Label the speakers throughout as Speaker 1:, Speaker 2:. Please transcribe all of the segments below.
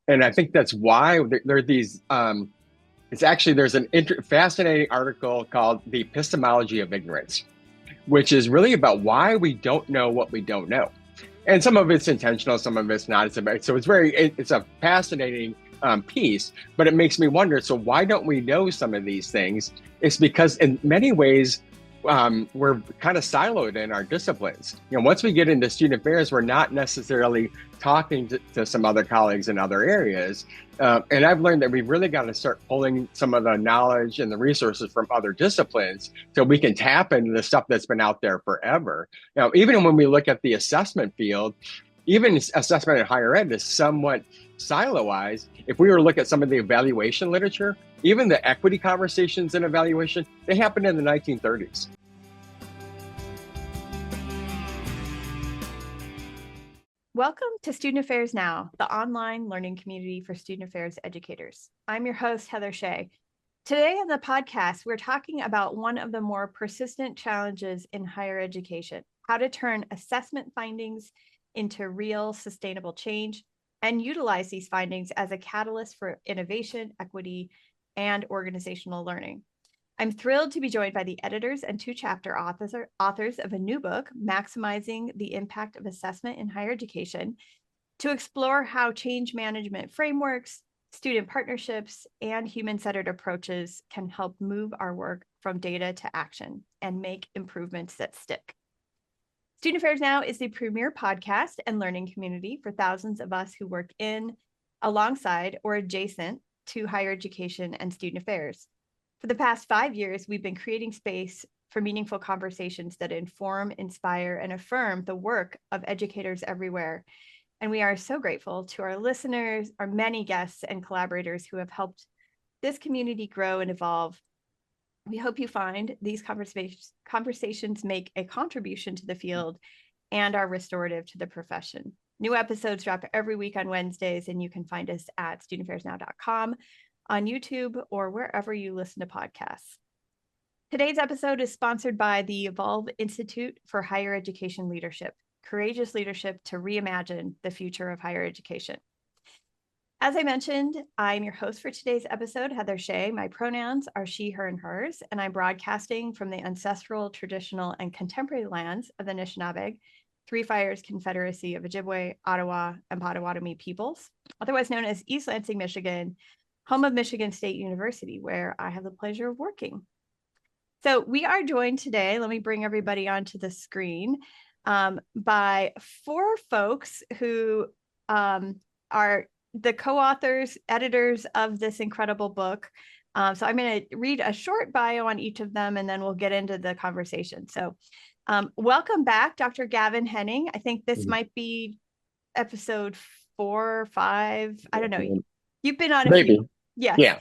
Speaker 1: And I think that's why there are these. It's actually there's an fascinating article called "The Epistemology of Ignorance," which is really about why we don't know what we don't know. And some of it's intentional, some of it's not. So it's a fascinating piece, but it makes me wonder. So why don't we know some of these things? It's because in many ways we're kind of siloed in our disciplines. Once we get into student affairs, we're not necessarily talking to some other colleagues in other areas. And I've learned that we've really got to start pulling some of the knowledge and the resources from other disciplines so we can tap into the stuff that's been out there forever. Now, even when we look at the assessment field, even assessment in higher ed is somewhat siloized. If we were to look at some of the evaluation literature, even the equity conversations in evaluation, they happened in the 1930s.
Speaker 2: Welcome to Student Affairs Now, the online learning community for student affairs educators. I'm your host, Heather Shea. Today on the podcast, we're talking about one of the more persistent challenges in higher education, how to turn assessment findings into real sustainable change and utilize these findings as a catalyst for innovation, equity, and organizational learning. I'm thrilled to be joined by the editors and two chapter authors of a new book, Maximizing the Impact of Assessment in Higher Education, to explore how change management frameworks, student partnerships, and human-centered approaches can help move our work from data to action and make improvements that stick. Student Affairs Now is the premier podcast and learning community for thousands of us who work in, alongside, or adjacent to higher education and student affairs. For the past 5 years, we've been creating space for meaningful conversations that inform, inspire, and affirm the work of educators everywhere. And we are so grateful to our listeners, our many guests and collaborators who have helped this community grow and evolve. We hope you find these conversations make a contribution to the field and are restorative to the profession. New episodes drop every week on Wednesdays, and you can find us at studentaffairsnow.com, on YouTube, or wherever you listen to podcasts. Today's episode is sponsored by the Evolve Institute for Higher Education Leadership, courageous leadership to reimagine the future of higher education. As I mentioned, I'm your host for today's episode, Heather Shea. My pronouns are she, her, and hers, and I'm broadcasting from the ancestral, traditional, and contemporary lands of the Anishinaabe, Three Fires Confederacy of Ojibwe, Ottawa, and Potawatomi peoples, otherwise known as East Lansing, Michigan, home of Michigan State University, where I have the pleasure of working. So we are joined today, let me bring everybody onto the screen, by four folks who are the co-authors, editors of this incredible book. So I'm going to read a short bio on each of them, and then we'll get into the conversation. So welcome back, Dr. Gavin Henning. I think this might be episode 4 or 5. I don't know. You've been on a
Speaker 1: Maybe.
Speaker 2: few. Yes.
Speaker 1: Yeah.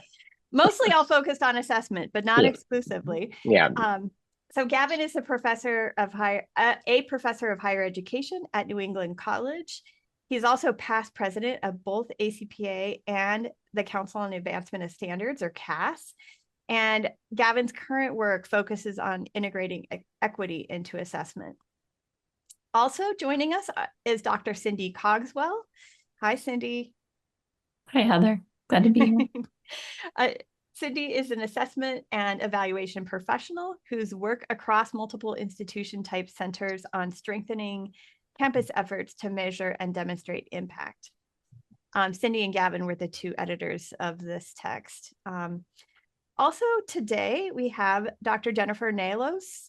Speaker 2: Mostly all focused on assessment, but not exclusively.
Speaker 1: Yeah.
Speaker 2: So Gavin is a professor of higher education at New England College. He's also past president of both ACPA and the Council on Advancement of Standards, or CAS. And Gavin's current work focuses on integrating equity into assessment. Also joining us is Dr. Cindy Cogswell. Hi, Cindy.
Speaker 3: Hi, Heather. Glad to be here.
Speaker 2: Cindy is an assessment and evaluation professional whose work across multiple institution type centers on strengthening campus efforts to measure and demonstrate impact. Cindy and Gavin were the two editors of this text. Also today, we have Dr. Jennifer Nalos,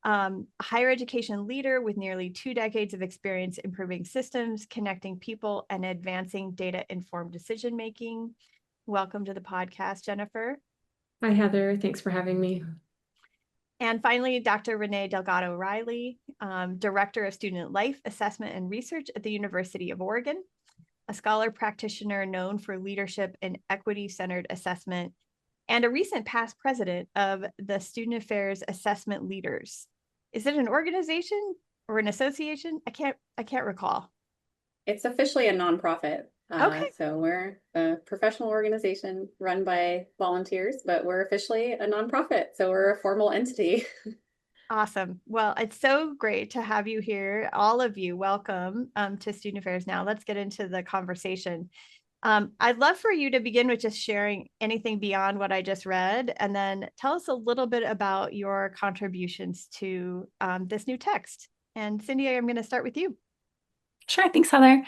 Speaker 2: a higher education leader with nearly 2 decades of experience improving systems, connecting people, and advancing data-informed decision-making. Welcome to the podcast, Jennifer.
Speaker 4: Hi, Heather. Thanks for having me.
Speaker 2: And finally, Dr. Renee Delgado-Riley, Director of Student Life Assessment and Research at the University of Oregon, a scholar practitioner known for leadership in equity-centered assessment, and a recent past president of the Student Affairs Assessment Leaders. Is it an organization or an association? I can't recall.
Speaker 5: It's officially a nonprofit.
Speaker 2: Okay.
Speaker 5: So we're a professional organization run by volunteers, but we're officially a nonprofit. So we're a formal entity.
Speaker 2: Awesome. Well, it's so great to have you here. All of you, welcome to Student Affairs Now. Let's get into the conversation. I'd love for you to begin with just sharing anything beyond what I just read, and then tell us a little bit about your contributions to this new text. And Cindy, I'm going to start with you.
Speaker 3: Sure, thanks, Heather.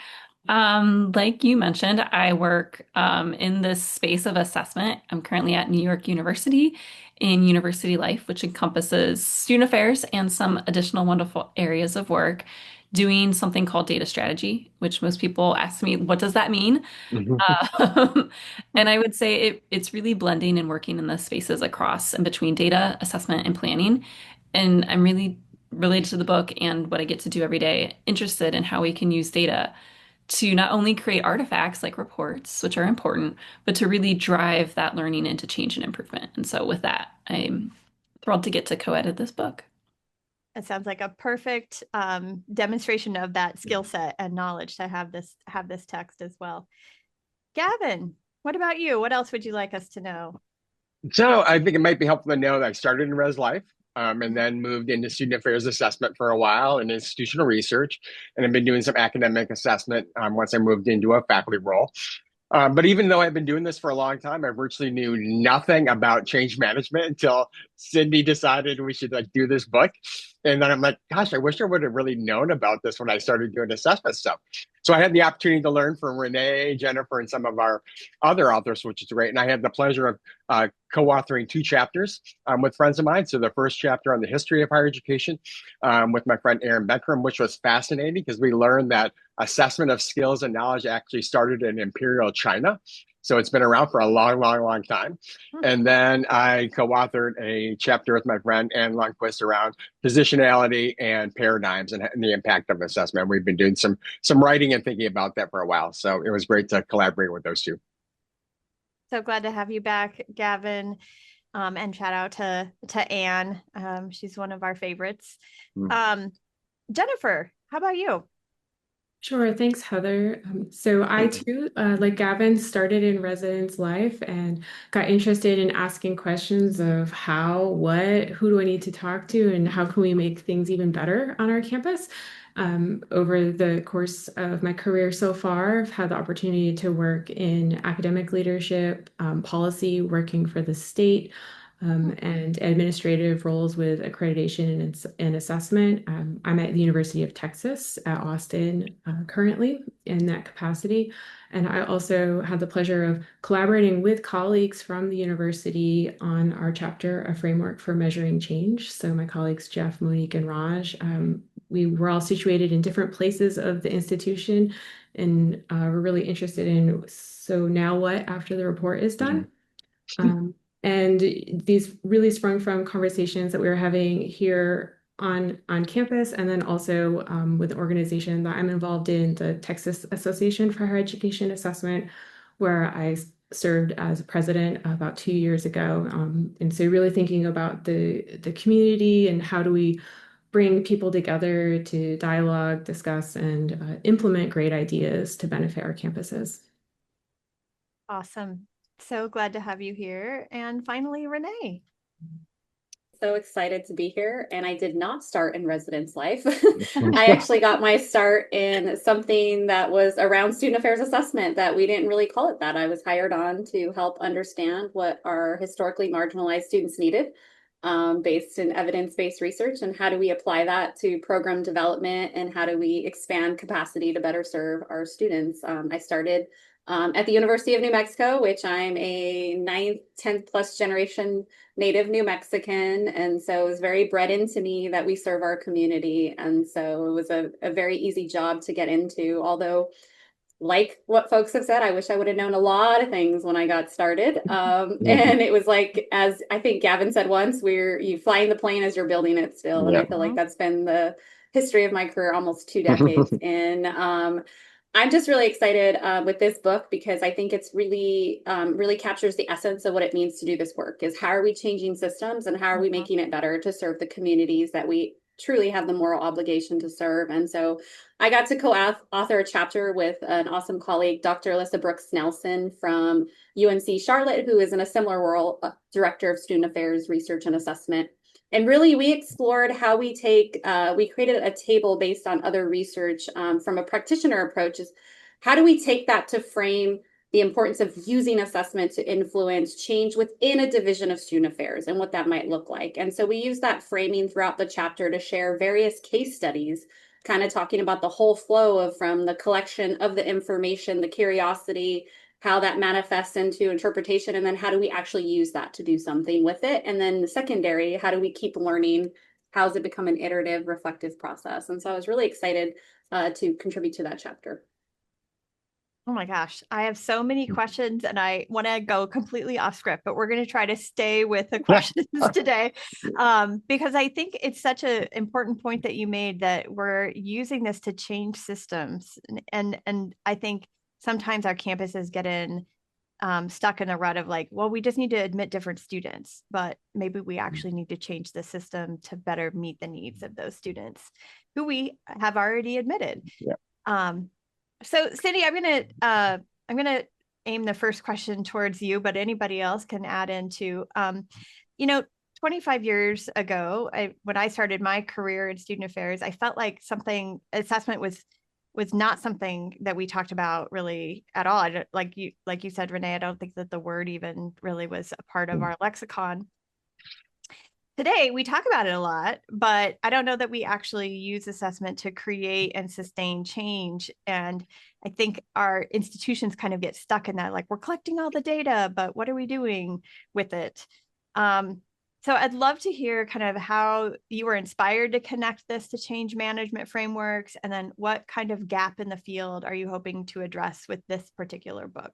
Speaker 3: Like you mentioned, I work in this space of assessment. I'm currently at New York University in University Life, which encompasses student affairs and some additional wonderful areas of work, doing something called data strategy, which most people ask me, what does that mean?
Speaker 1: Mhm.
Speaker 3: And I would say it's really blending and working in the spaces across and between data, assessment, and planning. And I'm really related to the book and what I get to do every day, interested in how we can use data to not only create artifacts like reports, which are important, but to really drive that learning into change and improvement. And so with that, I'm thrilled to get to co-edit this book.
Speaker 2: It sounds like a perfect demonstration of that skill set and knowledge to have this text as well. Gavin, what about you? What else would you like us to know?
Speaker 1: So I think it might be helpful to know that I started in Res Life, and then moved into student affairs assessment for a while and institutional research. And I've been doing some academic assessment once I moved into a faculty role. But even though I've been doing this for a long time, I virtually knew nothing about change management until Cindy decided we should like do this book. And then I'm like, gosh, I wish I would have really known about this when I started doing assessment stuff. So I had the opportunity to learn from Renee, Jennifer, and some of our other authors, which is great. And I had the pleasure of co-authoring 2 chapters with friends of mine. So the first chapter on the history of higher education with my friend Aaron Beckram, which was fascinating because we learned that assessment of skills and knowledge actually started in Imperial China. So it's been around for a long, long, long time. And then I co-authored a chapter with my friend Anne Lundquist around positionality and paradigms and the impact of assessment. We've been doing some writing and thinking about that for a while. So it was great to collaborate with those two.
Speaker 2: So glad to have you back, Gavin. And shout out to Anne. She's one of our favorites. Jennifer, how about you?
Speaker 4: Sure, thanks, Heather. So I too, like Gavin, started in residence life and got interested in asking questions of how, what, who do I need to talk to, and how can we make things even better on our campus. Over the course of my career so far, I've had the opportunity to work in academic leadership, policy, working for the state, and administrative roles with accreditation and assessment. I'm at the University of Texas at Austin currently in that capacity. And I also had the pleasure of collaborating with colleagues from the university on our chapter, A Framework for Measuring Change. So my colleagues, Jeff, Monique, and Raj, we were all situated in different places of the institution and we're really interested in, so now what after the report is done? And these really sprung from conversations that we were having here on campus, and then also with the organization that I'm involved in, the Texas Association for Higher Education Assessment, where I served as president about 2 years ago. And so really thinking about the community and how do we bring people together to dialogue, discuss, and implement great ideas to benefit our campuses.
Speaker 2: Awesome. So glad to have you here. And finally, Renee.
Speaker 5: So excited to be here. And I did not start in residence life. I actually got my start in something that was around student affairs assessment that we didn't really call it that. I was hired on to help understand what our historically marginalized students needed, based in evidence-based research, and how do we apply that to program development, and how do we expand capacity to better serve our students. I started at the University of New Mexico, which I'm a 9th, 10th plus generation native New Mexican. And so it was very bred into me that we serve our community. And so it was a very easy job to get into, although like what folks have said, I wish I would have known a lot of things when I got started. And it was like, as I think Gavin said once, you flying the plane as you're building it still. And I feel like that's been the history of my career, almost 2 decades in. I'm just really excited with this book because I think it's really captures the essence of what it means to do this work, is how are we changing systems and how are we making it better to serve the communities that we truly have the moral obligation to serve. And so I got to co-author a chapter with an awesome colleague, Dr. Alyssa Brooks Nelson from UNC Charlotte, who is in a similar role, director of student affairs, research, and assessment. And really, we explored how we created a table based on other research from a practitioner approach. Is how do we take that to frame the importance of using assessment to influence change within a division of student affairs and what that might look like. And so we use that framing throughout the chapter to share various case studies, kind of talking about the whole flow of from the collection of the information, the curiosity, how that manifests into interpretation, and then how do we actually use that to do something with it. And then the secondary, how do we keep learning? How does it become an iterative, reflective process? And so I was really excited to contribute to that chapter.
Speaker 2: Oh my gosh, I have so many questions and I want to go completely off script, but we're going to try to stay with the questions today because I think it's such an important point that you made that we're using this to change systems. And I think sometimes our campuses get stuck in a rut of like, well, we just need to admit different students, but maybe we actually need to change the system to better meet the needs of those students who we have already admitted.
Speaker 1: Yeah.
Speaker 2: So Cindy, I'm gonna aim the first question towards you, but anybody else can add into, 25 years ago, when I started my career in student affairs, I felt like assessment was not something that we talked about really at all. Like you said, Renee, I don't think that the word even really was a part of our lexicon. Today, we talk about it a lot, but I don't know that we actually use assessment to create and sustain change. And I think our institutions kind of get stuck in that, like we're collecting all the data, but what are we doing with it? So I'd love to hear kind of how you were inspired to connect this to change management frameworks, and then what kind of gap in the field are you hoping to address with this particular book?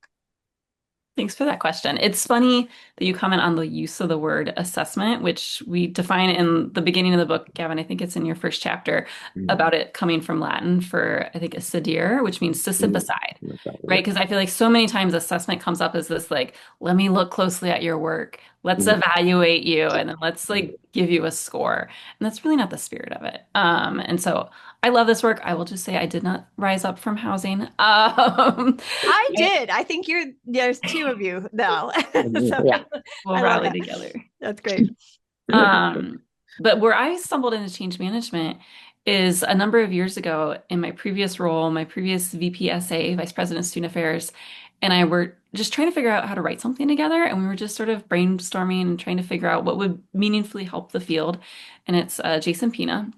Speaker 3: Thanks for that question. It's funny that you comment on the use of the word assessment, which we define in the beginning of the book, Gavin. I think it's in your first chapter about it coming from Latin for, I think, assidere, which means to sit beside, right? Because I feel like so many times assessment comes up as this like, let me look closely at your work. Let's evaluate you and then let's like give you a score. And that's really not the spirit of it. And so I love this work. I will just say I did not rise up from housing.
Speaker 2: I did. I think there's two of you now. So
Speaker 1: Yeah.
Speaker 3: We'll rally together.
Speaker 2: That's great.
Speaker 3: But where I stumbled into change management is a number of years ago in my previous role, my previous VPSA, Vice President of Student Affairs, and I were just trying to figure out how to write something together. And we were just sort of brainstorming and trying to figure out what would meaningfully help the field. And it's Jason Pina.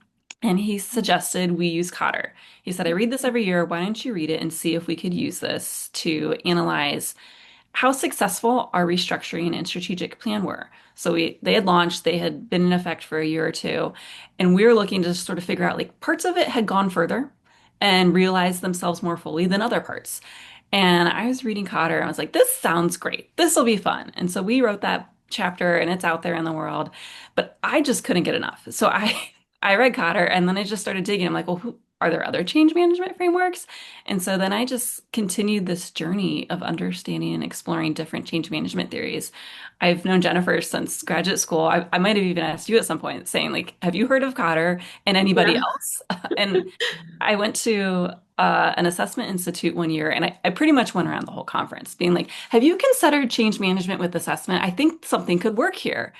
Speaker 3: And he suggested we use Cotter. He said, I read this every year. Why don't you read it and see if we could use this to analyze how successful our restructuring and strategic plan were. So they had launched, they had been in effect for a year or two, and we were looking to sort of figure out like parts of it had gone further and realized themselves more fully than other parts. And I was reading Cotter and I was like, this sounds great. This will be fun. And so we wrote that chapter and it's out there in the world, but I just couldn't get enough. So I read Cotter and then I just started digging. I'm like, well, are there other change management frameworks? And so then I just continued this journey of understanding and exploring different change management theories. I've known Jennifer since graduate school. I might have even asked you at some point saying like, have you heard of Cotter and anybody else? And I went to an assessment institute one year and I pretty much went around the whole conference being like, have you considered change management with assessment? I think something could work here.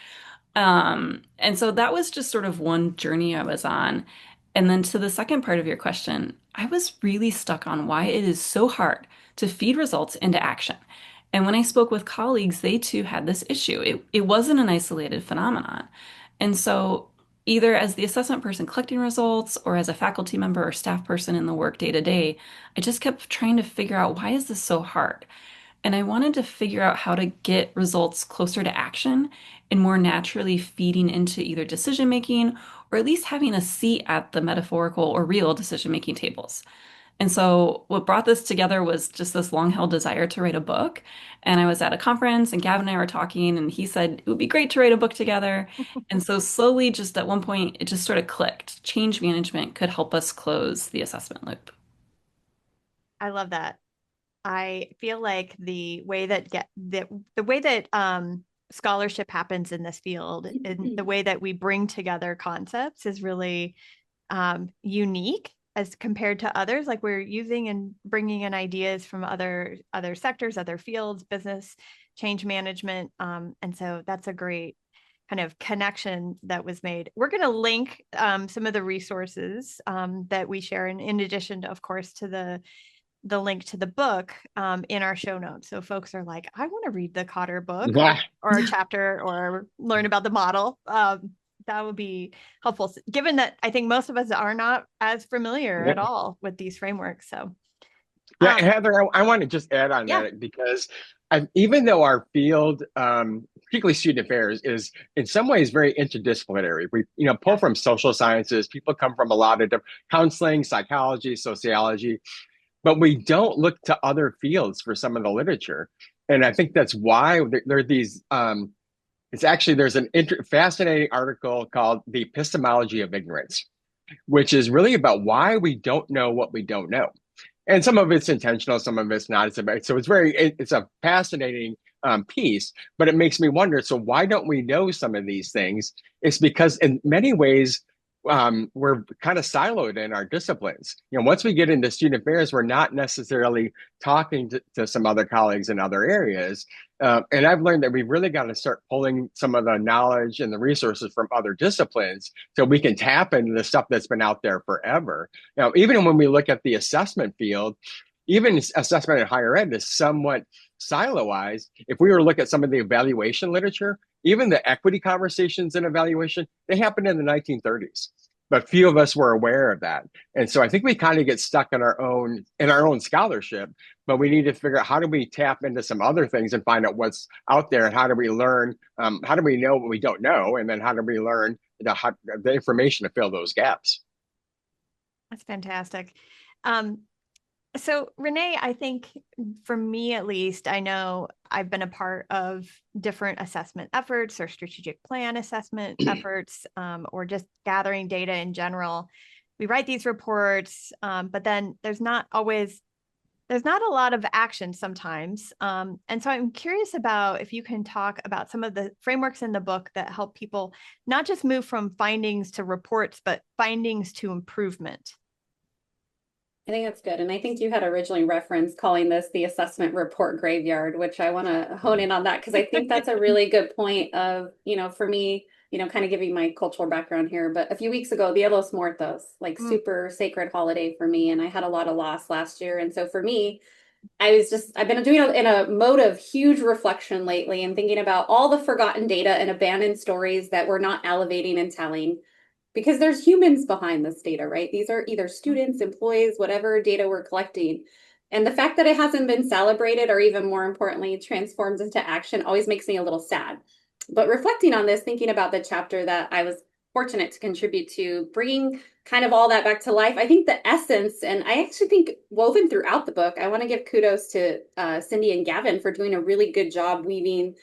Speaker 3: And so that was just sort of one journey I was on. And then to the second part of your question, I was really stuck on why it is so hard to feed results into action. And when I spoke with colleagues, they too had this issue. It wasn't an isolated phenomenon. And so either as the assessment person collecting results or as a faculty member or staff person in the work day to day, I just kept trying to figure out why is this so hard? And I wanted to figure out how to get results closer to action and more naturally feeding into either decision making or at least having a seat at the metaphorical or real decision making tables. And so what brought this together was just this long held desire to write a book. And I was at a conference and Gavin and I were talking and he said it would be great to write a book together. And so slowly, just at one point, it just sort of clicked. Change management could help us close the assessment loop.
Speaker 2: I love that. I feel like the way that scholarship happens in this field and the way that we bring together concepts is really unique as compared to others. Like we're using and bringing in ideas from other sectors, other fields, business, change management, and so that's a great kind of connection that was made. We're going to link some of the resources that we share, in addition, of course, to the link to the book in our show notes. So folks are like, I want to read the Cotter book
Speaker 1: Yeah.
Speaker 2: or a chapter or learn about the model. That would be helpful, given that I think most of us are not as familiar at all with these frameworks. So,
Speaker 1: Yeah, Heather, I want to just add on
Speaker 2: yeah.
Speaker 1: that because even though our field, particularly student affairs, is in some ways very interdisciplinary. We, pull from social sciences. People come from a lot of different counseling, psychology, sociology, but we don't look to other fields for some of the literature. And I think that's why there are these. There's an fascinating article called "The Epistemology of Ignorance," which is really about why we don't know what we don't know. And some of it's intentional, some of it's not. So it's a fascinating piece, but it makes me wonder. So why don't we know some of these things? It's because in many ways we're kind of siloed in our disciplines. Once we get into student affairs, we're not necessarily talking to some other colleagues in other areas. And I've learned that we've really got to start pulling some of the knowledge and the resources from other disciplines so we can tap into the stuff that's been out there forever. Now, even when we look at the assessment field, even assessment in higher ed is somewhat siloized. If we were to look at some of the evaluation literature, even the equity conversations in evaluation, they happened in the 1930s. But few of us were aware of that. And so I think we kind of get stuck in our own scholarship, but we need to figure out how do we tap into some other things and find out what's out there and how do we learn, how do we know what we don't know? And then how do we learn the information to fill those gaps?
Speaker 2: That's fantastic. So Renee, I think for me at least, I know I've been a part of different assessment efforts or strategic plan assessment efforts, or just gathering data in general. We write these reports, but then there's not a lot of action sometimes. And so I'm curious about if you can talk about some of the frameworks in the book that help people not just move from findings to reports, but findings to improvement.
Speaker 5: I think that's good. And I think you had originally referenced calling this the assessment report graveyard, which I want to hone in on that because I think that's a really good point of, for me, kind of giving my cultural background here. But a few weeks ago, Dia de los Muertos, super sacred holiday for me. And I had a lot of loss last year. And so for me, I've been doing in a mode of huge reflection lately and thinking about all the forgotten data and abandoned stories that we're not elevating and telling. Because there's humans behind this data, right? These are either students, employees, whatever data we're collecting. And the fact that it hasn't been celebrated or even more importantly, transformed into action always makes me a little sad. But reflecting on this, thinking about the chapter that I was fortunate to contribute to, bringing kind of all that back to life, I think the essence, and I actually think woven throughout the book, I want to give kudos to Cindy and Gavin for doing a really good job weaving,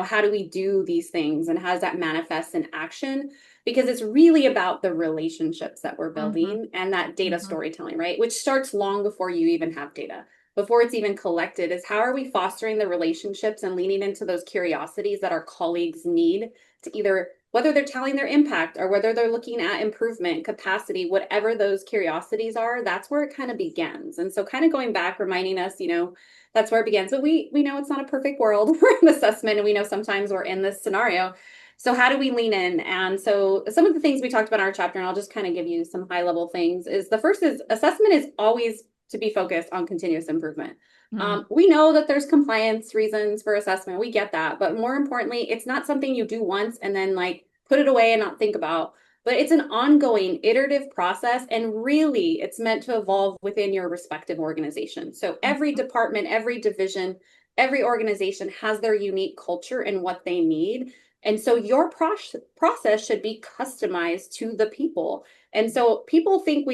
Speaker 5: how do we do these things and how does that manifest in action? Because it's really about the relationships that we're building and that data storytelling, right? Which starts long before you even have data, before it's even collected, is how are we fostering the relationships and leaning into those curiosities that our colleagues need to either, whether they're telling their impact or whether they're looking at improvement, capacity, whatever those curiosities are, that's where it kind of begins. And so kind of going back, reminding us, that's where it begins. But we know it's not a perfect world. We're in assessment and we know sometimes we're in this scenario. So how do we lean in? And so some of the things we talked about in our chapter, and I'll just kind of give you some high level things, is the first is assessment is always to be focused on continuous improvement. We know that there's compliance reasons for assessment. We get that. But more importantly, it's not something you do once and then put it away and not think about. But it's an ongoing iterative process. And really, it's meant to evolve within your respective organization. So every department, every division, every organization has their unique culture and what they need. And so your process should be customized to the people. And so people think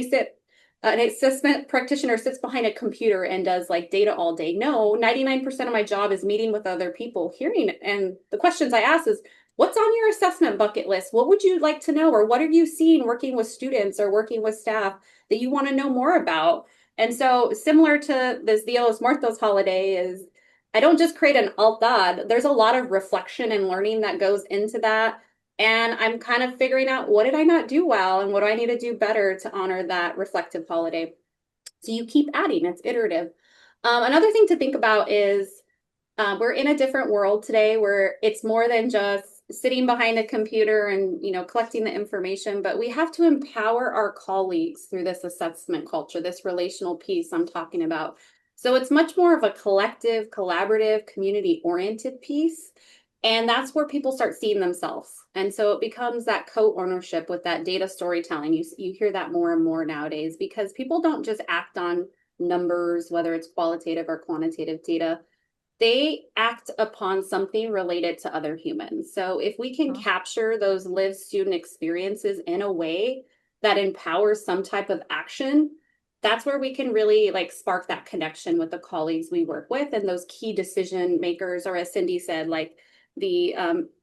Speaker 5: an assessment practitioner sits behind a computer and does data all day. No, 99% of my job is meeting with other people, hearing. And the questions I ask is, what's on your assessment bucket list? What would you like to know? Or what have you seen working with students or working with staff that you want to know more about? And so similar to this Dia de los Muertos holiday is, I don't just create an altad. There's a lot of reflection and learning that goes into that. And I'm kind of figuring out what did I not do well and what do I need to do better to honor that reflective holiday. So you keep adding, it's iterative. Another thing to think about is we're in a different world today where it's more than just sitting behind a computer and collecting the information, but we have to empower our colleagues through this assessment culture, this relational piece I'm talking about. So it's much more of a collective, collaborative, community-oriented piece. And that's where people start seeing themselves. And so it becomes that co-ownership with that data storytelling. You hear that more and more nowadays because people don't just act on numbers, whether it's qualitative or quantitative data. They act upon something related to other humans. So if we can capture those lived student experiences in a way that empowers some type of action, that's where we can really like spark that connection with the colleagues we work with and those key decision makers, or as Cindy said, like the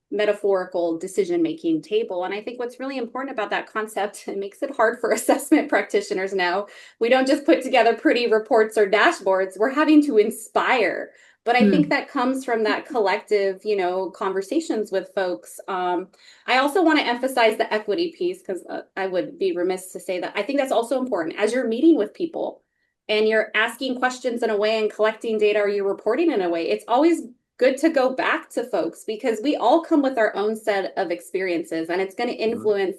Speaker 5: metaphorical decision making table. And I think what's really important about that concept, it makes it hard for assessment practitioners now. We don't just put together pretty reports or dashboards, we're having to inspire. But I think that comes from that collective, conversations with folks. I also want to emphasize the equity piece because I would be remiss to say that. I think that's also important as you're meeting with people and you're asking questions in a way and collecting data or you're reporting in a way. It's always good to go back to folks because we all come with our own set of experiences and it's going to influence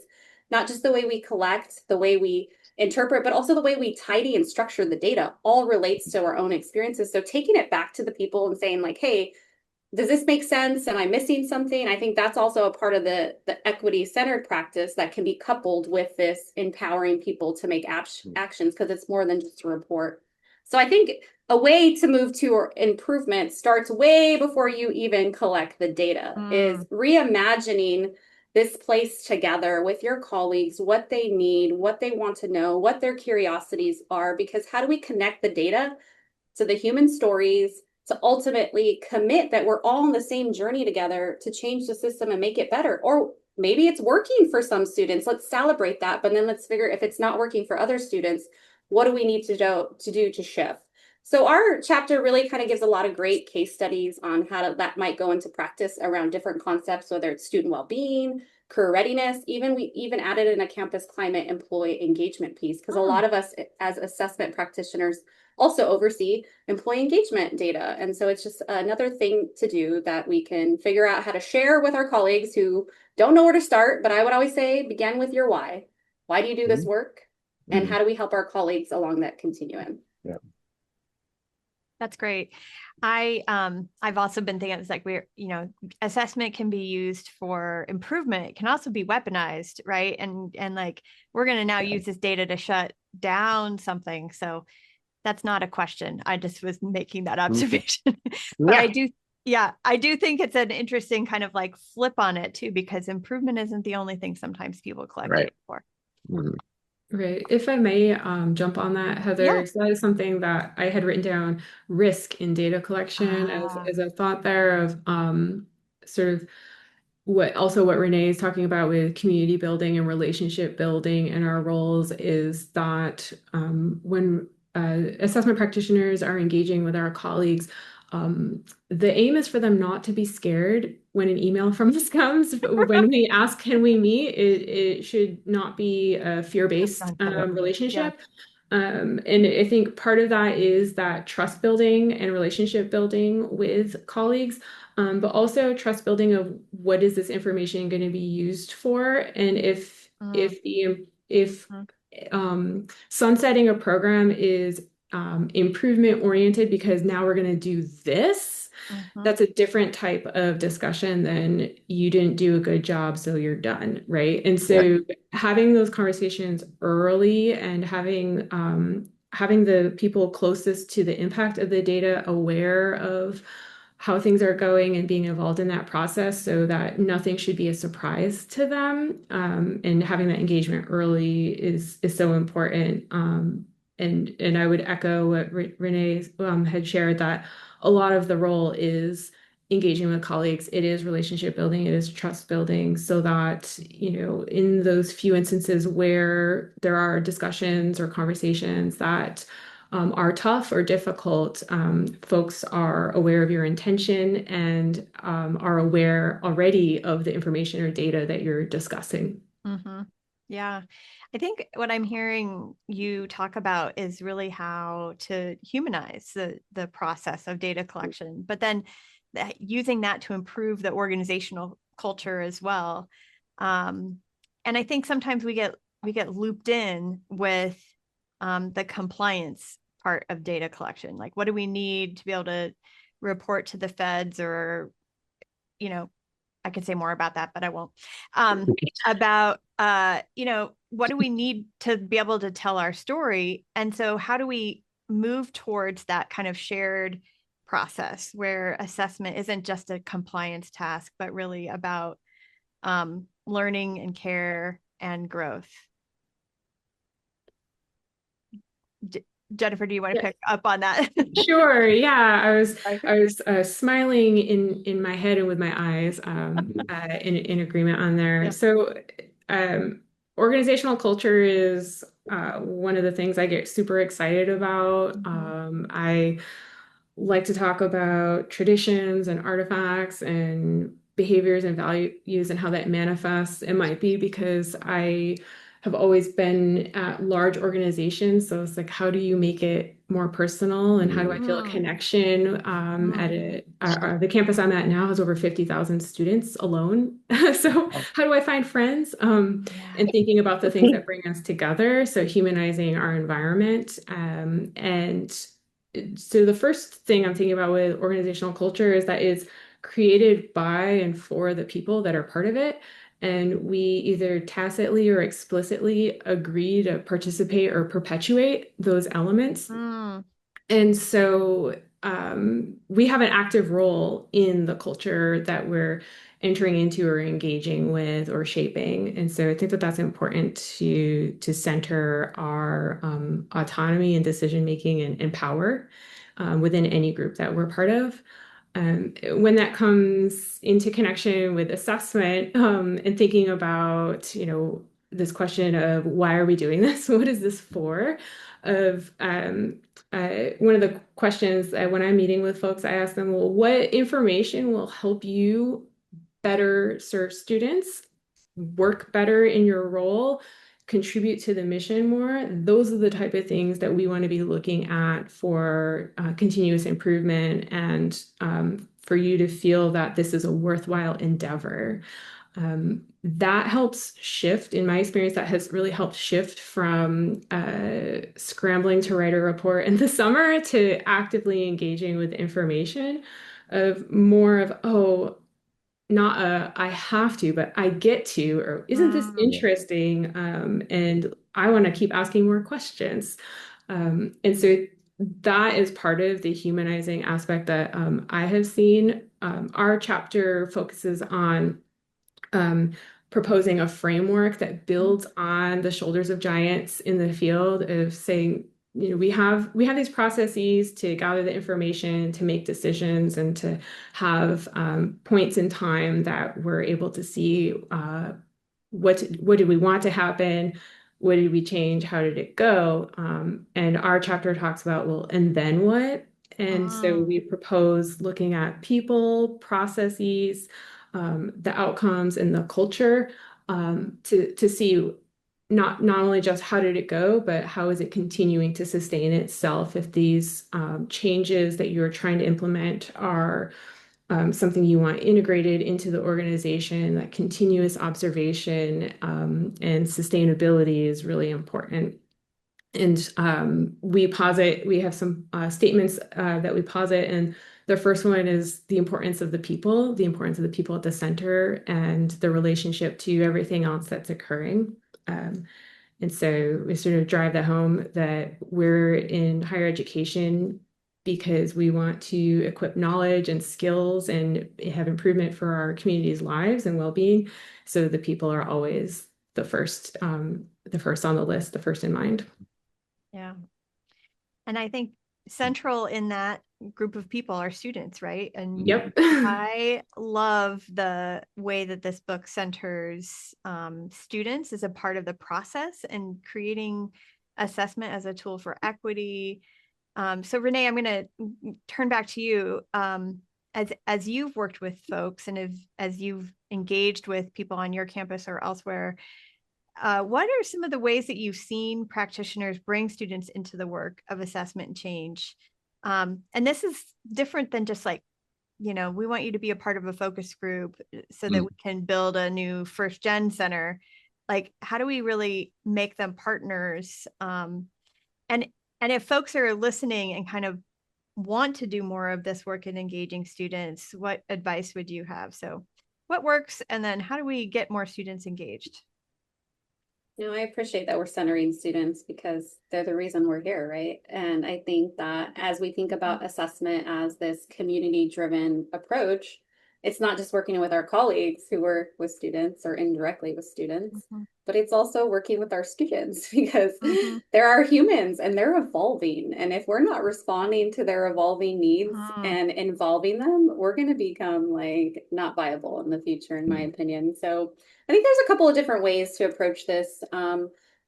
Speaker 5: not just the way we collect, the way we interpret, but also the way we tidy and structure the data all relates to our own experiences. So taking it back to the people and saying like, hey, does this make sense? Am I missing something? I think that's also a part of the equity centered practice that can be coupled with this empowering people to make actions because it's more than just a report. So I think a way to move to improvement starts way before you even collect the data is reimagining this place together with your colleagues, what they need, what they want to know, what their curiosities are, because how do we connect the data to the human stories to ultimately commit that we're all on the same journey together to change the system and make it better? Or maybe it's working for some students. Let's celebrate that. But then let's figure if it's not working for other students, what do we need to do to shift? So our chapter really kind of gives a lot of great case studies on how that might go into practice around different concepts, whether it's student well-being, career readiness, we even added in a campus climate employee engagement piece because a lot of us as assessment practitioners also oversee employee engagement data. And so it's just another thing to do that we can figure out how to share with our colleagues who don't know where to start. But I would always say, begin with your why. Why do you do this work? And how do we help our colleagues along that continuum?
Speaker 1: Yeah.
Speaker 2: That's great. I've also been thinking it's like assessment can be used for improvement. It can also be weaponized, right? And like we're going to now use this data to shut down something. So that's not a question. I just was making that observation. But I do think it's an interesting kind of like flip on it too, because improvement isn't the only thing sometimes people collect data for.
Speaker 4: Right. If I may jump on that, Heather, so that is something that I had written down, risk in data collection as a thought there of sort of what Renee is talking about with community building and relationship building and our roles is that when assessment practitioners are engaging with our colleagues, the aim is for them not to be scared when an email from us comes. When we ask, can we meet? It should not be a fear-based relationship. And I think part of that is that trust building and relationship building with colleagues, but also trust building of what is this information going to be used for, and if sunsetting a program is improvement oriented because now we're going to do this, that's a different type of discussion than you didn't do a good job, so you're done, right? And so having those conversations early and having the people closest to the impact of the data aware of how things are going and being involved in that process so that nothing should be a surprise to them, and having that engagement early is so important. And I would echo what Renee had shared, that a lot of the role is engaging with colleagues. It is relationship building, it is trust building, so that, in those few instances where there are discussions or conversations that are tough or difficult, folks are aware of your intention and are aware already of the information or data that you're discussing.
Speaker 2: Yeah. I think what I'm hearing you talk about is really how to humanize the process of data collection, but then using that to improve the organizational culture as well. And I think sometimes we get looped in with the compliance part of data collection? Like, what do we need to be able to report to the feds, or, you know, I could say more about that, but I won't. About, you know, what do we need to be able to tell our story? And so how do we move towards that kind of shared process where assessment isn't just a compliance task, but really about learning and care and growth? Jennifer, do you want to pick up on that?
Speaker 4: Sure. Yeah, I was smiling in my head and with my eyes, in agreement on there.
Speaker 2: Yeah.
Speaker 4: So, organizational culture is one of the things I get super excited about. I like to talk about traditions and artifacts and behaviors and values and how that manifests. It might be because I have always been at large organizations. So it's like, how do you make it more personal, and how do I feel a connection? The campus I'm at now has over 50,000 students alone. So how do I find friends? And thinking about the things that bring us together. So humanizing our environment. And so the first thing I'm thinking about with organizational culture is that it's created by and for the people that are part of it. And we either tacitly or explicitly agree to participate or perpetuate those elements. And so we have an active role in the culture that we're entering into or engaging with or shaping. And so I think that that's important to center our autonomy and decision making and power within any group that we're part of. When that comes into connection with assessment, and thinking about, this question of why are we doing this? What is this for? One of the questions when I'm meeting with folks, I ask them, well, what information will help you better serve students, work better in your role, contribute to the mission more? Those are the type of things that we want to be looking at for continuous improvement, and for you to feel that this is a worthwhile endeavor. That helps shift, in my experience, that has really helped shift from scrambling to write a report in the summer to actively engaging with information, of more of, oh, not I have to, but I get to, or isn't this interesting? And I want to keep asking more questions. And so that is part of the humanizing aspect that I have seen. Our chapter focuses on proposing a framework that builds on the shoulders of giants in the field, of saying, we have these processes to gather the information, to make decisions, and to have points in time that we're able to see what did we want to happen, what did we change, how did it go, and our chapter talks about, well, and then what? And so we propose looking at people, processes, the outcomes, and the culture, to see not only just how did it go, but how is it continuing to sustain itself if these changes that you're trying to implement are something you want integrated into the organization. That continuous observation and sustainability is really important. And we have some statements that we posit, and the first one is the importance of the people at the center, and the relationship to everything else that's occurring. And so we sort of drive that home, that we're in higher education because we want to equip knowledge and skills and have improvement for our community's lives and well-being. So the people are always the first on the list, the first in mind.
Speaker 2: Yeah. And I think central in that group of people are students, right? And
Speaker 4: yep.
Speaker 2: I love the way that this book centers students as a part of the process and creating assessment as a tool for equity. So Renee, I'm going to turn back to you. As you've worked with folks and as you've engaged with people on your campus or elsewhere, what are some of the ways that you've seen practitioners bring students into the work of assessment and change? And this is different than just like, we want you to be a part of a focus group so that we can build a new first gen center. Like, how do we really make them partners? And And if folks are listening and kind of want to do more of this work in engaging students, what advice would you have? So what works, and then how do we get more students engaged?
Speaker 5: No, I appreciate that we're centering students because they're the reason we're here, right? And I think that as we think about assessment as this community-driven approach, it's not just working with our colleagues who work with students or indirectly with students, but it's also working with our students because there are humans and they're evolving. And if we're not responding to their evolving needs and involving them, we're going to become like not viable in the future, in my opinion. So I think there's a couple of different ways to approach this.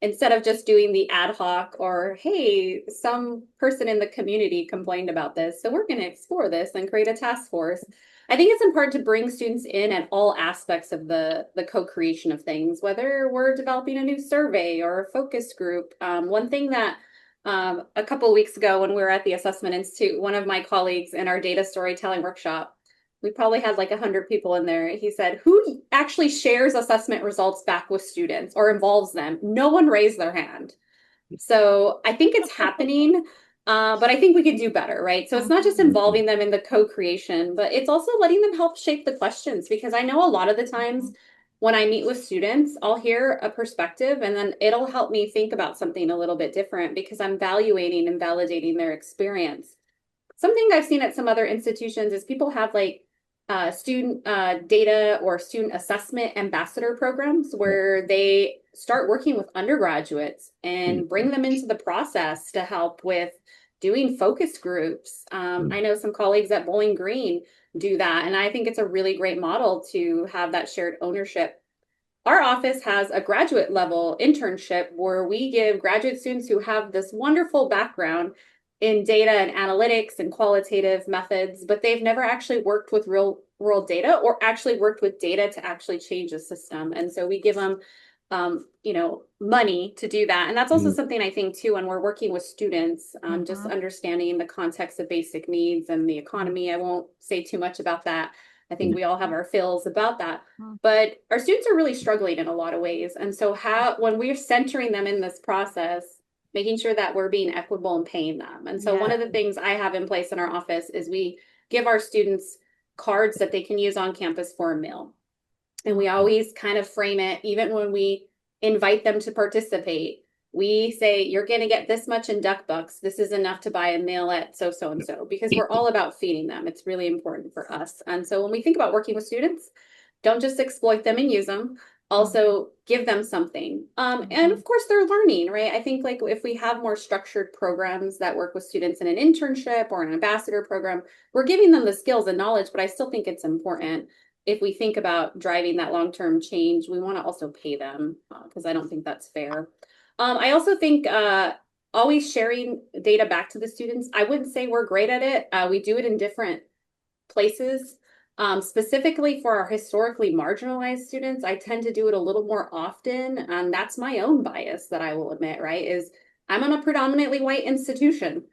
Speaker 5: Instead of just doing the ad hoc or, hey, some person in the community complained about this, so we're going to explore this and create a task force. I think it's important to bring students in at all aspects of the co-creation of things, whether we're developing a new survey or a focus group. One thing that a couple of weeks ago when we were at the Assessment Institute, one of my colleagues in our data storytelling workshop, we probably had like 100 people in there. He said, who actually shares assessment results back with students or involves them? No one raised their hand. So I think it's happening, but I think we could do better, right? So it's not just involving them in the co-creation, but it's also letting them help shape the questions, because I know a lot of the times when I meet with students, I'll hear a perspective and then it'll help me think about something a little bit different because I'm evaluating and validating their experience. Something I've seen at some other institutions is people have like student data or student assessment ambassador programs where they start working with undergraduates and bring them into the process to help with doing focus groups. I know some colleagues at Bowling Green do that, and I think it's a really great model to have that shared ownership. Our office has a graduate level internship where we give graduate students who have this wonderful background in data and analytics and qualitative methods, but they've never actually worked with real world data or actually worked with data to actually change the system. And so we give them, money to do that. And that's also something I think too, when we're working with students, just understanding the context of basic needs and the economy. I won't say too much about that. I think we all have our feels about that, but our students are really struggling in a lot of ways. And so when we're centering them in this process, making sure that we're being equitable and paying them. And so one of the things I have in place in our office is we give our students cards that they can use on campus for a meal. And we always kind of frame it, even when we invite them to participate, we say, you're going to get this much in duck bucks. This is enough to buy a meal at so-and-so, because we're all about feeding them. It's really important for us. And so when we think about working with students, don't just exploit them and use them. Also give them something. And of course they're learning, right? I think like if we have more structured programs that work with students in an internship or an ambassador program, we're giving them the skills and knowledge, but I still think it's important if we think about driving that long-term change, we want to also pay them because I don't think that's fair. I also think always sharing data back to the students. I wouldn't say we're great at it. We do it in different places. Specifically for our historically marginalized students, I tend to do it a little more often. And that's my own bias that I will admit, right? Is I'm on a predominantly white institution.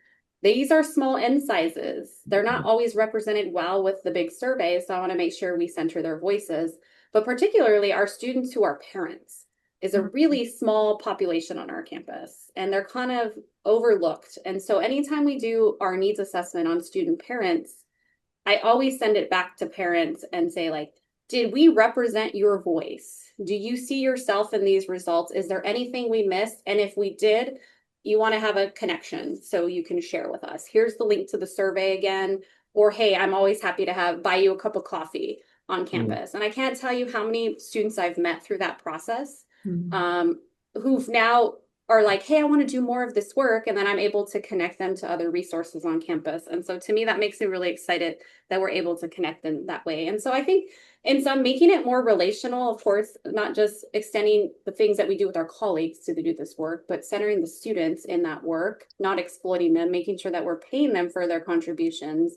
Speaker 5: These are small N sizes. They're not always represented well with the big surveys. So I want to make sure we center their voices, but particularly our students who are parents is a really small population on our campus and they're kind of overlooked. And so anytime we do our needs assessment on student parents, I always send it back to parents and say, like, did we represent your voice? Do you see yourself in these results? Is there anything we missed? And if we did, you want to have a connection so you can share with us. Here's the link to the survey again. Or, hey, I'm always happy to buy you a cup of coffee on campus. And I can't tell you how many students I've met through that process who've now are like, hey, I want to do more of this work. And then I'm able to connect them to other resources on campus. And so to me, that makes me really excited that we're able to connect them that way. And so I think in some making it more relational, of course, not just extending the things that we do with our colleagues to do this work, but centering the students in that work, not exploiting them, making sure that we're paying them for their contributions.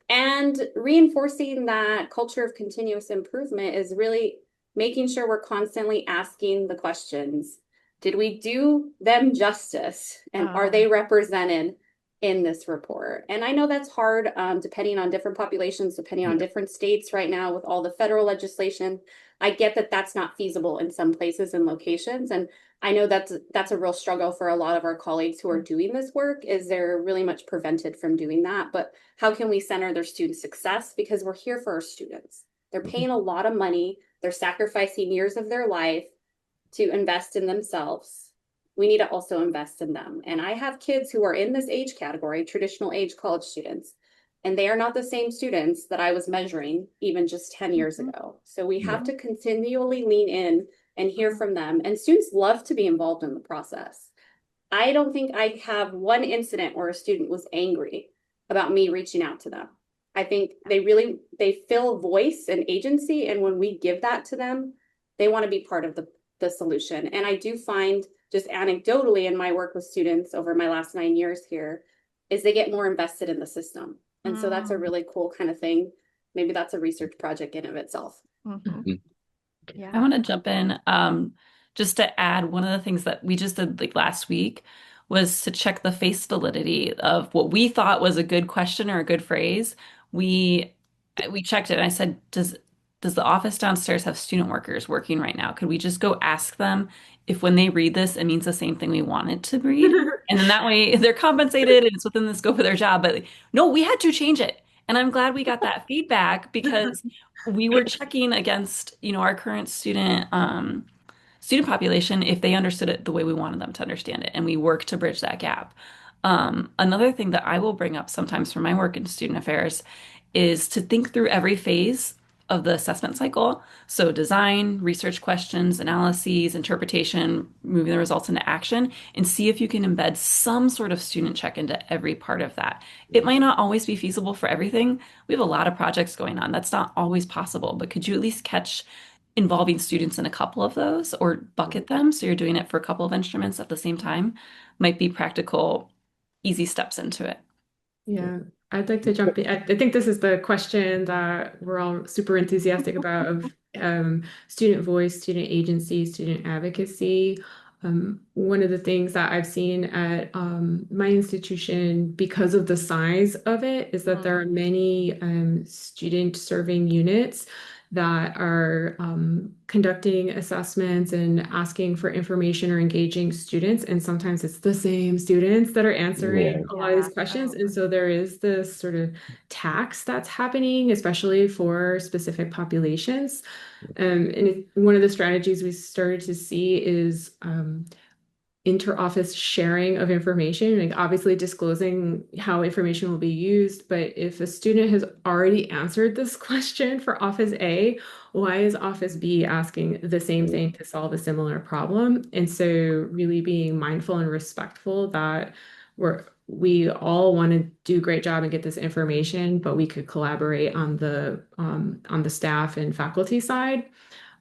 Speaker 5: And reinforcing that culture of continuous improvement is really making sure we're constantly asking the questions. Did we do them justice? And are they represented in this report. And I know that's hard, depending on different populations, depending on different states right now with all the federal legislation. I get that that's not feasible in some places and locations. And I know that's a real struggle for a lot of our colleagues who are doing this work, is they're really much prevented from doing that. But how can we center their student success? Because we're here for our students. They're paying a lot of money. They're sacrificing years of their life to invest in themselves. We need to also invest in them. And I have kids who are in this age category, traditional age college students, and they are not the same students that I was measuring even just 10 years ago. So we have to continually lean in and hear from them. And students love to be involved in the process. I don't think I have one incident where a student was angry about me reaching out to them. I think they feel voice and agency. And when we give that to them, they want to be part of the solution. And I do find, just anecdotally in my work with students over my last 9 years here, is they get more invested in the system. And so that's a really cool kind of thing. Maybe that's a research project in of itself.
Speaker 3: Yeah. I want to jump in just to add, one of the things that we just did like last week was to check the face validity of what we thought was a good question or a good phrase. We checked it and I said, does the office downstairs have student workers working right now? Could we just go ask them if when they read this, it means the same thing we want it to read? And then that way they're compensated and it's within the scope of their job. But no, we had to change it. And I'm glad we got that feedback, because we were checking against, our current student population, if they understood it the way we wanted them to understand it. And we work to bridge that gap. Another thing that I will bring up sometimes from my work in student affairs is to think through every phase of the assessment cycle. So design, research questions, analyses, interpretation, moving the results into action, and see if you can embed some sort of student check into every part of that. It might not always be feasible for everything. We have a lot of projects going on. That's not always possible, but could you at least catch involving students in a couple of those, or bucket them so you're doing it for a couple of instruments at the same time? Might be practical, easy steps into it.
Speaker 4: Yeah, I'd like to jump in. I think this is the question that we're all super enthusiastic about, of student voice, student agency, student advocacy. One of the things that I've seen at my institution, because of the size of it, is that there are many student serving units that are conducting assessments and asking for information or engaging students. And sometimes it's the same students that are answering a lot of these questions. And so there is this sort of tax that's happening, especially for specific populations. One of the strategies we started to see is inter-office sharing of information, like obviously disclosing how information will be used. But if a student has already answered this question for Office A, why is Office B asking the same thing to solve a similar problem? And so really being mindful and respectful that we all want to do a great job and get this information, but we could collaborate on the staff and faculty side.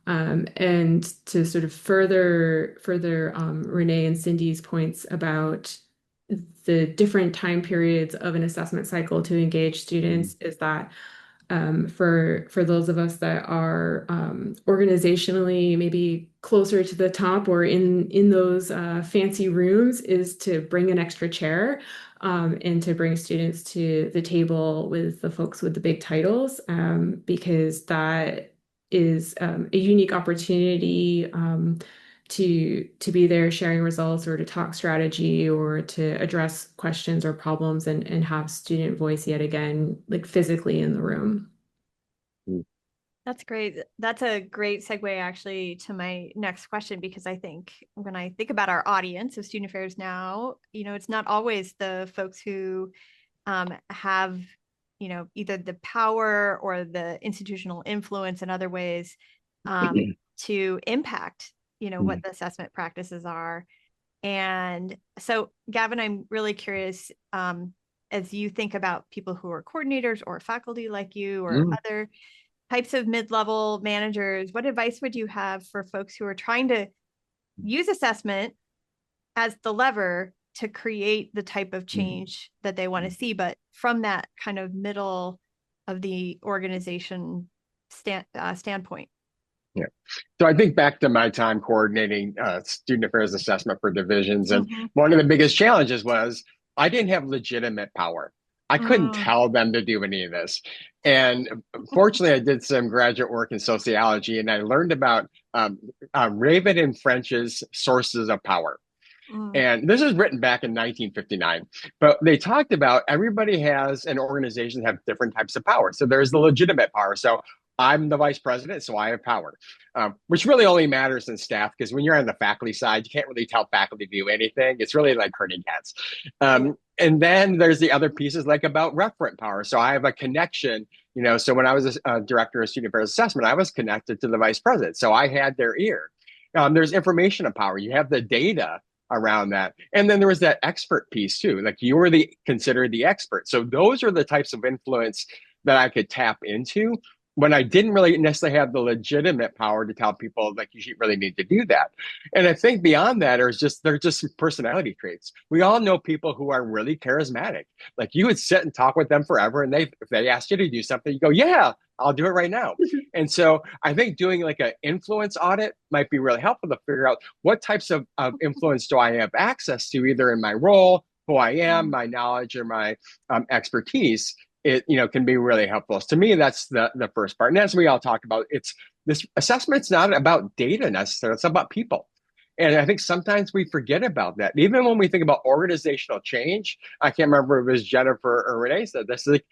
Speaker 4: And to sort of further Renee and Cindy's points about the different time periods of an assessment cycle to engage students, is that for those of us that are organizationally maybe closer to the top or in those fancy rooms, is to bring an extra chair and to bring students to the table with the folks with the big titles, because that is a unique opportunity to be there sharing results, or to talk strategy, or to address questions or problems, and have student voice yet again, like physically in the room.
Speaker 2: That's great. That's a great segue actually to my next question, because I think when I think about our audience of student affairs now, it's not always the folks who have either the power or the institutional influence in other ways to impact, what the assessment practices are. And so, Gavin, I'm really curious, as you think about people who are coordinators or faculty like you, or other types of mid-level managers, what advice would you have for folks who are trying to use assessment as the lever to create the type of change that they want to see, but from that kind of middle of the organization standpoint?
Speaker 1: Yeah. So I think back to my time coordinating student affairs assessment for divisions. And one of the biggest challenges was I didn't have legitimate power. I couldn't
Speaker 2: Mm,
Speaker 1: tell them to do any of this. And fortunately, I did some graduate work in sociology, and I learned about Raven and French's sources of power.
Speaker 2: mm,
Speaker 1: And this was written back in 1959. But they talked about everybody has an organization have different types of power. So there's the legitimate power. So I'm the vice president, so I have power, which really only matters in staff because when you're on the faculty side, you can't really tell faculty to do anything. It's really like herding cats.
Speaker 5: Yeah.
Speaker 1: And then there's the other pieces like about referent power. So I have a connection, so when I was a director of student affairs assessment, I was connected to the vice president. So I had their ear. There's information of power. You have the data around that. And then there was that expert piece too. Like you were considered the expert. So those are the types of influence that I could tap into when I didn't really necessarily have the legitimate power to tell people like you should really need to do that. And I think beyond that they're just personality traits. We all know people who are really charismatic. Like you would sit and talk with them forever, and if they asked you to do something, you go, yeah, I'll do it right now. And so I think doing like an influence audit might be really helpful to figure out what types of influence do I have access to, either in my role, who I am,
Speaker 2: mm.
Speaker 1: my knowledge, or my expertise. It can be really helpful. So to me, that's the first part. And as we all talked about, it's this assessment's not about data necessarily; it's about people. And I think sometimes we forget about that. Even when we think about organizational change, I can't remember if it was Jennifer or Renee said this. Like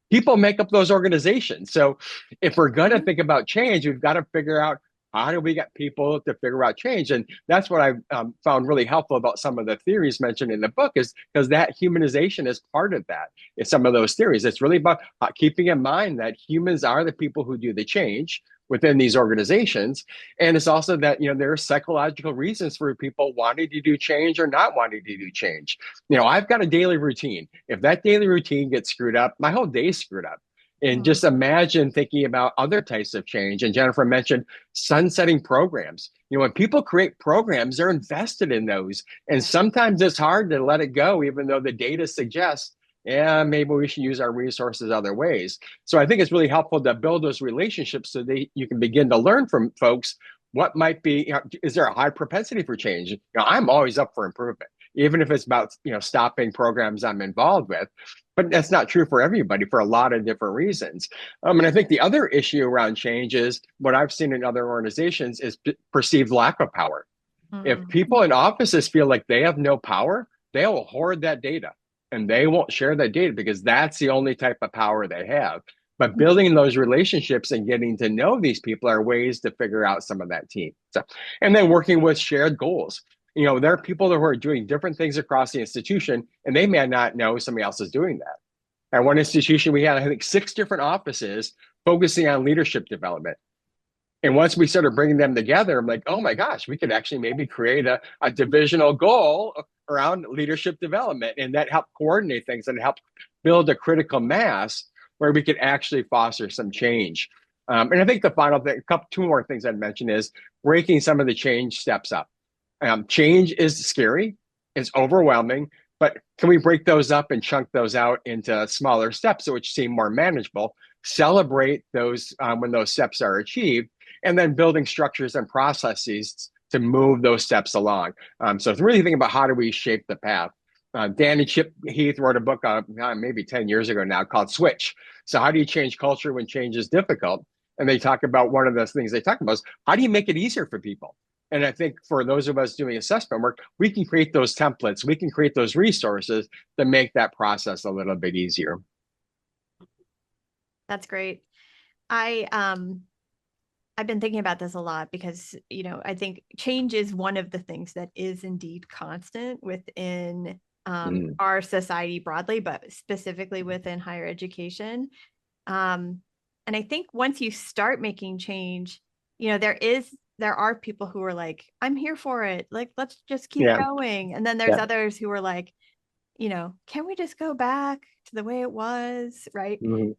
Speaker 1: people make up those organizations. So if we're going to think about change, we've got to figure out how do we get people to figure out change. And that's what I found really helpful about some of the theories mentioned in the book, is because that humanization is part of that. It's some of those theories. It's really about keeping in mind that humans are the people who do the change within these organizations. And it's also that, there are psychological reasons for people wanting to do change or not wanting to do change. I've got a daily routine. If that daily routine gets screwed up, my whole day's screwed up. And
Speaker 2: Mm.
Speaker 1: just imagine thinking about other types of change. And Jennifer mentioned sunsetting programs. When people create programs, they're invested in those. And
Speaker 2: Yeah.
Speaker 1: sometimes it's hard to let it go, even though the data suggests, yeah, maybe we should use our resources other ways. So I think it's really helpful to build those relationships so that you can begin to learn from folks what might be, is there a high propensity for change? I'm always up for improvement, even if it's about, stopping programs I'm involved with. But that's not true for everybody for a lot of different reasons. And I think the other issue around change is what I've seen in other organizations is perceived lack of power. If
Speaker 2: Mm.
Speaker 1: people in offices feel like they have no power, they will hoard that data and they won't share that data because that's the only type of power they have. But building those relationships and getting to know these people are ways to figure out some of that team. So, and then working with shared goals. There are people who are doing different things across the institution, and they may not know somebody else is doing that. At one institution, we had, I think, 6 different offices focusing on leadership development. And once we started bringing them together, I'm like, oh my gosh, we could actually maybe create a divisional goal around leadership development. And that helped coordinate things and help build a critical mass where we could actually foster some change. And I think the final thing, two more things I'd mention is breaking some of the change steps up. Change is scary, it's overwhelming, but can we break those up and chunk those out into smaller steps which seem more manageable? Celebrate those when those steps are achieved, and then building structures and processes to move those steps along. So it's really thinking about how do we shape the path. Danny Chip Heath wrote a book maybe 10 years ago now called Switch. So how do you change culture when change is difficult? And they talk about one of those things they talk about is how do you make it easier for people? And I think for those of us doing assessment work, we can create those templates, we can create those resources to make that process a little bit easier.
Speaker 2: That's great. I've been thinking about this a lot because, I think change is one of the things that is indeed constant within our society broadly, but specifically within higher education. And I think once you start making change, there are people who are like, I'm here for it. Like, let's just keep
Speaker 1: Yeah.
Speaker 2: going. And then there's others who are like, can we just go back to the way it was? Right.
Speaker 1: Mhm.